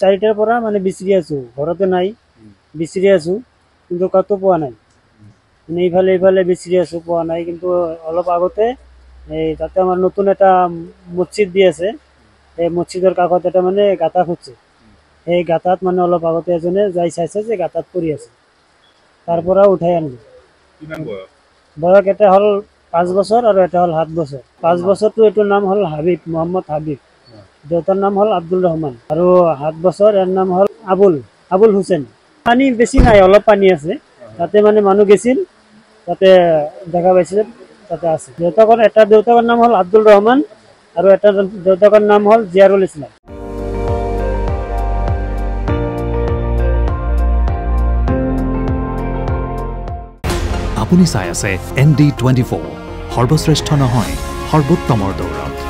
4টাৰ পৰা মানে বিচাৰি আছো, ঘৰতে নাই, বিচাৰি আছো কিন্তু কতো পোৱা নাই। মানে ইফালে বিচাৰি আছো, পোৱা নাই। কিন্তু অলপ আগতে এই তাতে আমাৰ নতুন এটা মছজিদ দি আছে, এই মছজিদৰ কাষত এটা মানে গাঁতা খুঁজছে। সেই গাঁতাত মানে অলপ আগতে এজনে যাই চাইছে যে গাঁতাত পৰি আছে, তাৰ পৰা উঠাই আনিলো। বয়স এটা হ'ল 5 বছৰ আৰু এটা হ'ল 7 বছৰ। 5 বছৰটো এইটোৰ নাম হ'ল হাবিব, মোহাম্মদ হাবিব। দেউতাৰ নাম হ'ল আব্দুল ৰহমান আৰু 7 বছৰ এর নাম হ'ল আবুল হুছেইন। পানী বেছি নাই, অলপ পানী আছে। তাতে মানে মানুহ গেছিল, তাতে দেখা পাইছিল, তাতে আছে। এটা দেউতাকৰ নাম হ'ল আব্দুল ৰহমান আৰু এটা দেউতাকৰ নাম হ'ল জিয়াৰুল ইছলাম। আপুনি চাই আছে ND24, সৰ্বশ্ৰেষ্ঠ নহয় সৰ্বোত্তমৰ দৌৰত।